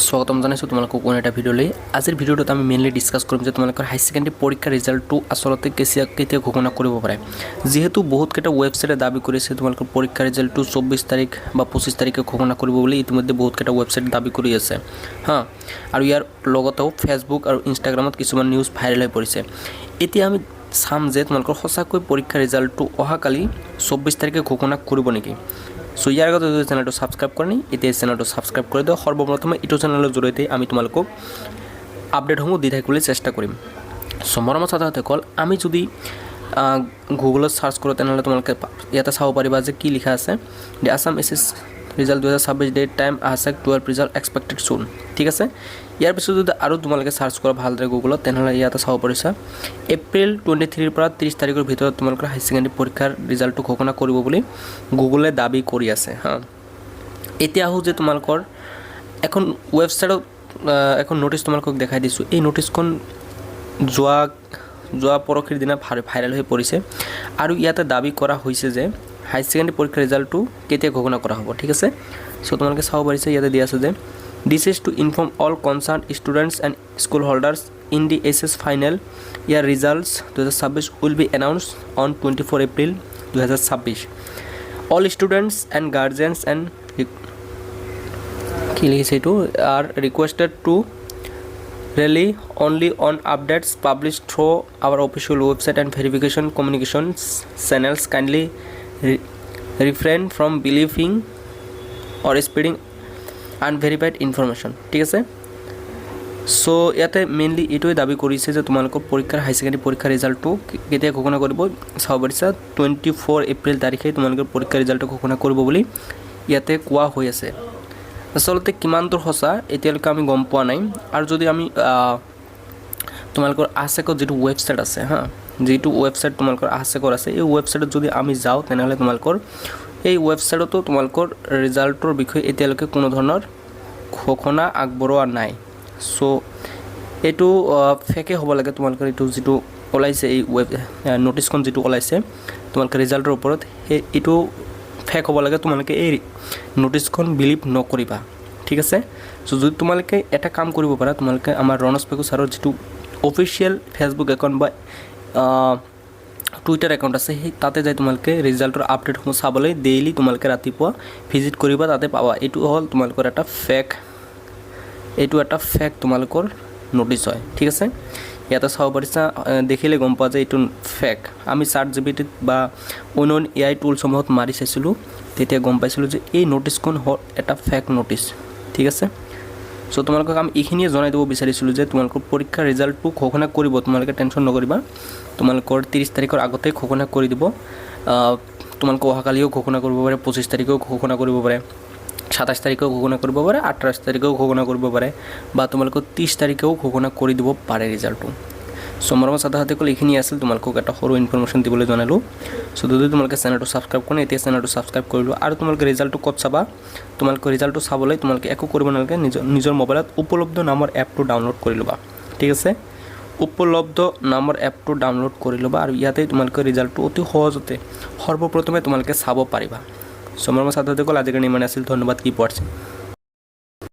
স্বাগতম জানাইছোঁ তোমালোকক কোন এটা ভিডিঅ'লৈ। আজিৰ ভিডিঅ'টোত আমি মেইনলি ডিছকাছ কৰিম যে তোমালোকৰ হাই ছেকেণ্ডেৰী পৰীক্ষাৰ ৰিজাল্টটো আচলতে কেতিয়া ঘোষণা কৰিব পাৰে। যিহেতু বহুতকেইটা ৱেবছাইটে দাবী কৰিছে তোমালোকৰ পৰীক্ষাৰ ৰিজাল্টটো 24 তাৰিখ বা 25 তাৰিখে ঘোষণা কৰিব বুলি ইতিমধ্যে বহুতকেইটা ৱেবছাইট দাবী কৰি আছে আৰু ইয়াৰ লগতেও ফেচবুক আৰু ইনষ্টাগ্ৰামত কিছুমান নিউজ ভাইৰেল হৈ পৰিছে। এতিয়া আমি চাম যে তোমালোকৰ সঁচাকৈ পৰীক্ষাৰ ৰিজাল্টটো অহাকালি 24 তাৰিখে ঘোষণা কৰিব নেকি। সো ইয়াৰ আগতে যদি চেনেলটো ছাবস্ক্ৰাইব কৰে নি এতিয়া চেনেলটো ছাবস্ক্ৰাইব কৰি দিয়ক। সৰ্বপ্ৰথমে এইটো চেনেলৰ জৰিয়তে আমি তোমালোকক আপডেটসমূহ দি থাকিবলৈ চেষ্টা কৰিম। সো মৰমৰ ছাত্ৰসকল, আমি যদি গুগলত সাৰ্চ কৰোঁ তেনেহ'লে তোমালোকে ইয়াতে চাব পাৰিবা যে কি লিখা আছে, দি আছাম এছএছ result 2026 date time ahsec 12 result expected soon. ঠিক আছে, ইয়াৰ পিছত যদি আৰু তোমালোকে সাৰ্চ কৰা ভালদৰে গুগলত তেনেহ'লে ইয়াতে চাব পাৰিছা এপ্ৰিল 23 পৰা 30 তাৰিখৰ ভিতৰত তোমালোকৰ হাই ছেকেণ্ডেৰী পৰীক্ষাৰ ৰিজাল্টটো ঘোষণা কৰিব বুলি গুগলে দাবী কৰি আছে। এতিয়া আহোঁ যে তোমালোকৰ এখন ৱেবছাইটত এখন নটিচ তোমালোকক দেখাই দিছোঁ। এই নটিচখন যোৱা পৰহিৰ দিনা ভাইৰেল হৈ পৰিছে আৰু ইয়াতে দাবী কৰা হৈছে যে হাই ছেকেণ্ডেৰী পৰীক্ষাৰ ৰিজাল্টটো কেতিয়া ঘোষণা কৰা হ'ব। ঠিক আছে, সো তোমালোকে চাব পাৰিছে ইয়াতে দিয়া আছে যে this is to inform all concerned students and school holders in the HS final year results 2026 will be announced on 24 April 2026। All students and guardians and কি লিখিছে এইটো are requested to rely only on updates published through our official website and verification communication channels. Kindly refrain from believing or spreading unverified information. ঠিক আছে, so ইয়াতে mainly এইটোৱে দাবী কৰিছে যে তোমালোকৰ পৰীক্ষাৰ হাই ছেকেণ্ডেৰী পৰীক্ষাৰ ৰিজাল্টটো কেতিয়া ঘোষণা কৰিব চাব পাৰিছা 24 এপ্ৰিল তাৰিখে তোমালোকৰ পৰীক্ষাৰ ৰিজাল্টটো ঘোষণা কৰিব বুলি ইয়াতে কোৱা হৈ আছে। আচলতে কিমান দূৰ সঁচা এতিয়ালৈকে আমি গম পোৱা নাই। আৰু যদি আমি তোমালোকৰ ahsecৰ যিটো ৱেবছাইট আছে যিটো ৱেবছাইট তোমালোকৰ ahsecৰ আছে এই ৱেবছাইটত যদি আমি যাওঁ তেনেহ'লে তোমালোকৰ এই ৱেবছাইটতো তোমালোকৰ ৰিজাল্টৰ বিষয়ে এতিয়ালৈকে কোনো ধৰণৰ ঘোষণা আগবঢ়োৱা নাই। সো এইটো ফেকে হ'ব লাগে। তোমালোকৰ এইটো যিটো ওলাইছে এই নটিচখন যিটো ওলাইছে তোমালোকৰ ৰিজাল্টৰ ওপৰত এইটো ফেক হ'ব লাগে। তোমালোকে এই নটিচখন বিলিভ নকৰিবা। ঠিক আছে, সো যদি তোমালোকে এটা কাম কৰিব পাৰা তোমালোকে আমাৰ ৰণজ পেগু ছাৰৰ যিটো অফিচিয়েল ফেচবুক একাউণ্ট বা টুইটাৰ একাউণ্ট আছে সেই তাতে যাই তোমালোকে ৰিজাল্টৰ আপডেটসমূহ চাবলৈ ডেইলি তোমালোকে ৰাতিপুৱা ভিজিট কৰিবা, তাতে পাবা। এইটো হ'ল তোমালোকৰ এটা ফেক তোমালোকৰ নটিচ হয়। ঠিক আছে, ইয়াতে চাব পাৰিছা দেখিলে গম পোৱা যে এইটো ফেক। আমি ChatGPT বা অন্য AI টুলসমূহত মাৰি চাইছিলোঁ, তেতিয়া গম পাইছিলোঁ যে এই নটিচখন হ'ল এটা ফেক নটিচ। ঠিক আছে, সো তোমালোকক আমি এইখিনিয়ে জনাই দিব বিচাৰিছিলোঁ যে তোমালোকৰ পৰীক্ষাৰ ৰিজাল্টটো ঘোষণা কৰিব, তোমালোকে টেনশ্যন নকৰিবা। তোমালোকৰ 30 তাৰিখৰ আগতেই ঘোষণা কৰি দিব। তোমালোকে অহাকালিও ঘোষণা কৰিব পাৰে, 25 তাৰিখেও ঘোষণা কৰিব পাৰে, 27 তাৰিখেও ঘোষণা কৰিব পাৰে, 28 তাৰিখেও ঘোষণা কৰিব পাৰে বা তোমালোকৰ 30 তাৰিখেও ঘোষণা কৰি দিব পাৰে ৰিজাল্টটো। সো মৰমৰ ছাত্ৰসকল, এইখিনি আছিল তোমালোকক এটা সৰু ইনফৰমেশ্যন দিবলৈ জনালোঁ। সো যদি তোমালোকে চেনেলটো ছাবস্ক্ৰাইব কৰে এতিয়া চেনেলটো ছাবস্ক্ৰাইব কৰি লোৱা। আৰু তোমালোকে ৰিজাল্টটো ক'ত চাবা, তোমালোকে ৰিজাল্টটো চাবলৈ তোমালোকে একো কৰিব নালাগে, নিজৰ মোবাইলত উপলব্ধ নামৰ এপটো ডাউনলোড কৰি ল'বা। ঠিক আছে, উপলব্ধ নামৰ এপটো ডাউনলোড কৰি ল'বা আৰু ইয়াতেই তোমালোকে ৰিজাল্টটো অতি সহজতে সৰ্বপ্ৰথমে তোমালোকে চাব পাৰিবা। সো মৰমৰ ছাত্ৰসকল, আজিৰ কাৰণে ইমান আছিল। ধন্যবাদ। কি পঢ়ছে।